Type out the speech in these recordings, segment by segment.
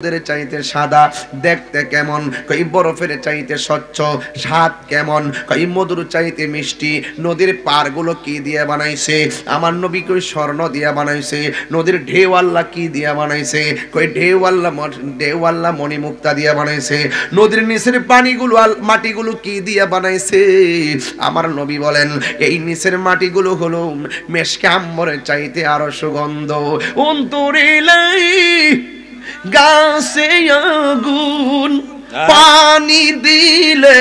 চাইতে সাদা, দেখতে কেমন? কই বরফের চাইতে স্বচ্ছ, স্বাদ কেমন? কই মধুর চাইতে মিষ্টি। নদীর পাড়গুলো কি দিয়ে বানাইছে? আমার নবী কই স্বর্ণ দিয়ে বানাইছে। নদীর ঢেউ আল্লাহ কি দিয়ে বানাইছে? কই ঢেউ আল্লাহ মণিমুক্তা দিয়ে বানাইছে। নদীর নিচের পানিগুলো মাটিগুলো কি দিয়ে বানাইছে? আমার নবী বলেন এই নিচের মাটিগুলো হলো মেশকে আম্বরের চাইতে আরো সুগন্ধ। অন্তরিলাই গাছে আগুন পানি দিলে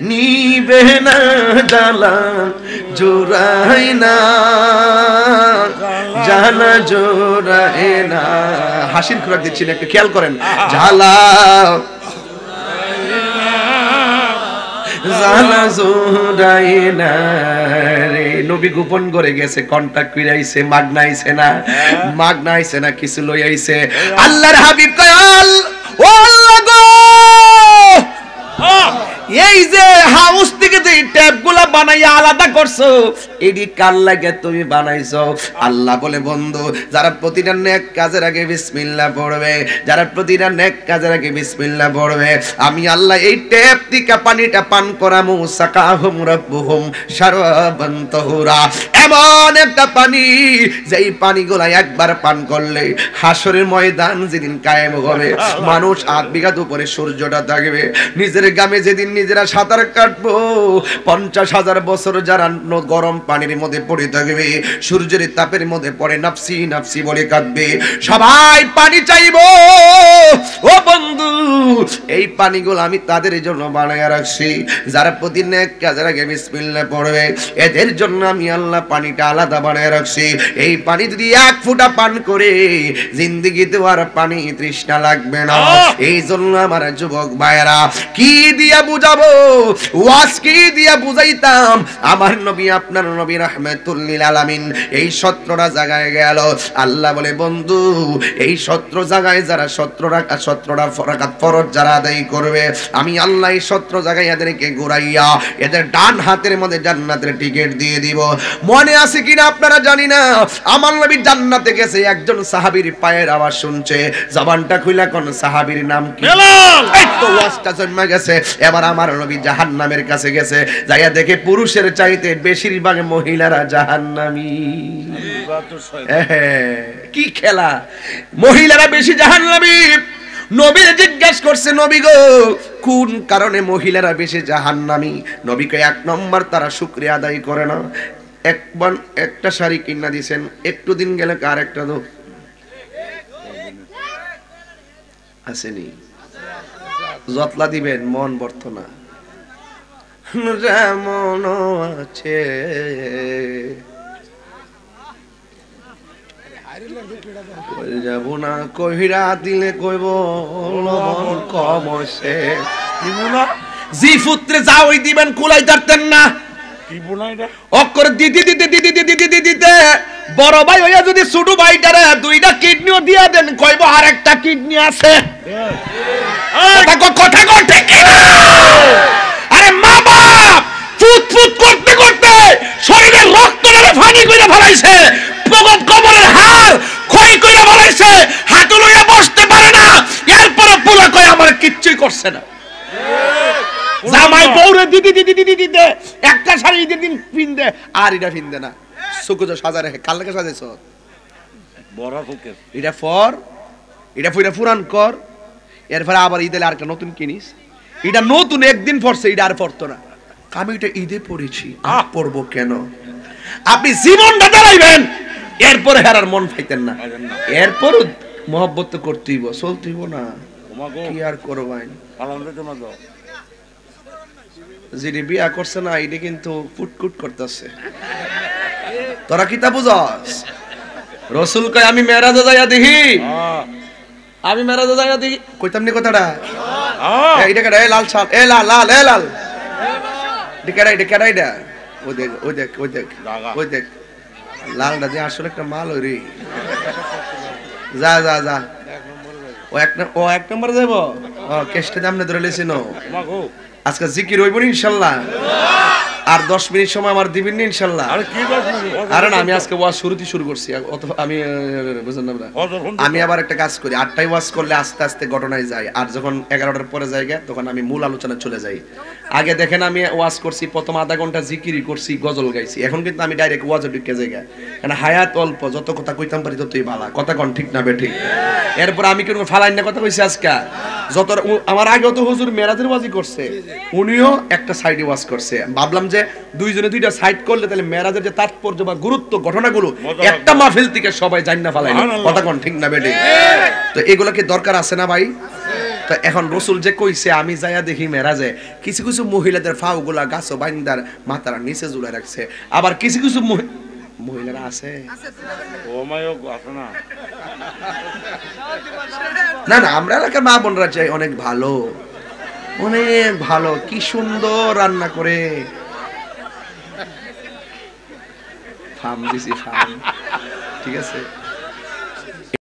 নিবে না, জ্বালা জোড়াই না, জ্বালা জোড়াই না। হাসির খোরাক দিচ্ছেন, একটু খেয়াল করেন। জ্বালা জ্বালা জোড়াই না রে। নবী গোপন করে গেছে, কন্টাক্ট কইরাইছে, মাগনাইছে না, মাগনাইছে না, কিছু লই আইছে। আল্লাহর হাবিব কয়াল ও আল্লাহ গো, এই যে হাউস থেকে যে ট্যাপগুলা বানাইয়া আলাদা করছো, এডি কার লাগে তুমি বানাইছো? আল্লাহ বলে বন্ধু, যারা প্রতিটা নেক কাজের আগে বিসমিল্লাহ পড়বে, যারা প্রতিটা নেক কাজের আগে বিসমিল্লাহ পড়বে, আমি আল্লাহ এই ট্যাপ থেকে পানিটা পান করামু। সাকাহুম রাব্বুহুম শারাবান তাহুরা, এমন একটা পানি যেই পানিগুলা একবার পান করলে হাসরের ময়দান যেদিন কায়েম হবে, মানুষ ৮ বিঘা উপরে সূর্যটা থাকবে, নিজের গ্রামে যেদিন নিজেরা সাঁতার কাটবো, ৫০,০০০ বছর যারা গরম পানির মধ্যে পড়ে থাকবে, সূর্যের তাপের মধ্যে পড়ে নাফসি নাফসি বলে কাঁদবে, সবাই পানি চাইবো। ও বন্ধু, এই পানিগুলো আমি তাদের জন্য বানায় রাখছি যারা প্রতিদিন এক কাজের আগে বিসমিল্লাহ পড়বে, এদের জন্য আমি আল্লাহ পানিটা আলাদা বানায় রাখছি। এই পানি যদি ১ ফোঁটা পান করে জিন্দেগিতে আর পানি তৃষ্ণা লাগবে না। এই জন্য আমার যুবক ভাইরা, কি দিয়া বুঝাবো, ওয়াজ কি দিয়া বুঝাইতাম? আমার নবী, আপনার নবী রাহমাতুল লিল আলামিন এই ১৭টা জায়গায় গেল। আল্লাহ বলে বন্ধু, এই ১৭ জায়গায় যারা ১৭টা রাকাত ফরজ যারা আদায় করবে, আমি আল্লাহ এই ১৭ জায়গায় এদেরকে ঘুরাইয়া এদের ডান হাতের মধ্যে জান্নাতের টিকিট দিয়ে দিব। মনে আছে কিনা আপনারা জানি না, আমার নবী জান্নাতে গেছে, একজন সাহাবীর পায়ের আওয়াজ শুনছে, জবানটা খুইলা কোন সাহাবীর নাম কি? বেলাল। এই তো ওয়াজটা জন্মে গেছে। এবার আমার নবী জাহান্নামের কাছে গেছে, যাইয়া দেখে পুরুষের চাইতে বেশিরভাগ মহিলারা জাহান্নামী। কি খেলা, মহিলারা বেশি জাহান্নামী। নবীর জিজ্ঞাসা করছে, নবী গো, কোন কারণে মহিলারা বেশি জাহান্নামী? নবীকে ১ নম্বর তারা শুকরিয়া আদায় করে না। একবার একটা শাড়ি কিনা দিছেন, একটু দিন গেলে কার একটা দো আসেনি, যতলা দিবেন মন বর্ত না, যেমন আছে যাব না, কহিরা দিলে কইব লবণ কম হইছে। জি পুত্রে যা ওই দিবেন কুলাই ধরতেন না, অক্ষর দিতে দিতে দিতে দিতে দিতে দিতে বড় ভাই হইয়া যদি ছোট ভাইটারে 2টা কিডনিও দিয়া দেন, কইব আর একটা কিডনি আছে। কথা কইতে কি? আরে মা বাপ ফুট ফুট করতে করতে শরীরের রক্তটারে ফানি কইরা ফলাইছে, কবরের হাড় ক্ষয় কইরা ফলাইছে, হাঁটু লইয়া বসতে পারে না, এরপর পোলা কয় আমার কিচ্ছুই করছে না। জামাই বউরে দিদি দিদি দিদি দিতে একটা শাড়ি দিন পিনদে, আর এটা পিনদে না, সুকুজো সাজা রেখে কাল লেগে সাজাইছ বড় ফুকের, এটা ফর এটা ফুইরা পুরান কর, এরপরে আবার ঈদে আর একটা নতুন কিনিস, এটা নতুন একদিন পরছে, এটা আর পরতো না। আমি এটা ঈদে পড়েছি, আর পরবো কেন? আপনি জীবনটা দাঁড়াইবেন, এরপরে হেরার মন পাইতেন না, এরপরও মহব্বত তো করতেইব, চলতেইব না, কি আর করবেন? যিনি বিয়া করছে না, এটা কিন্তু ফুটকুট করতেছে। তোরা কি তা বুঝস? রসুল কয় আমি মেরাজে যাইয়া দেখি, আমি মেরাজে যাইয়া দেখি, কইতাম নি কথাটা? এইটা কেডা? এ লাল শাল, এ লাল লাল, এ লাল, এটা কেডা? এটা ওই দেখ ওই দেখ ওই দেখ ওই দেখ, লালটা যে আসলে একটা মাল ওই রে। যা যা যা, ও 1 নম্বরে যাইব। কেষ্টে দামনে ধরে লেছিনো, আজকে জিকির হইব ইনশাআল্লাহ। আর 10 মিনিট সময় আমার দিবেন না ইনশাআল্লাহ? আরে কি 10 মিনিট? আরে না, আমি আজকে ওয়াজ শুরুতেই শুরু করছি, আমি বুঝেন না আপনারা? আমি আবার একটা কাজ করি, 8টায় ওয়াজ করলে আস্তে আস্তে ঘটনায় যাই, আর যখন 11টার পরে জায়গা তখন আমি মূল আলোচনায় চলে যাই। আগে দেখেন আমি ওয়াজ করছি, প্রথম আধা ঘন্টা জিকিরি করছি, গজল গাইছি, এখন কিন্তু আমি ডাইরেক্ট ওয়াজে ঢুকে যাই, কারণ হায়াত অল্প, যত কথা কইতাম পারি ততই ভালো। কথা কোন ঠিক না বেঠিক? এরপর আমি কেন ফালাইন না কথা কইছি আজকে, যত আমার আগেও তো হুজুর মেরাজের ওয়াজই করছে, উনিও একটা সাইডে ওয়াজ করছে। ভাবলাম যে দুইজনে দুইটা সাইড করলে তাহলে মেরাজের যে তাৎপর্য বা গুরুত্ব ঘটনাগুলো একটা মাহফিল থেকে সবাই জান না ফালাই। কথা কোন ঠিক না বেঠিক? তো এগুলো কি দরকার আছে না ভাই? তো এখন রসুল যে কইছে, আমি যাইয়া দেখি মেরাজে কিছু কিছু মহিলাদের ফাউগুলা গাছ বাইন্দার মাথার নিচে ঝুলে রাখছে, আবার কিছু কিছু মহিলারা আছে না না, আমরা এলাকার মা বোনরা চাই অনেক ভালো, অনেক ভালো, কি সুন্দর রান্না করে। ফার্ম দিছি, ফার্ম, ঠিক আছে।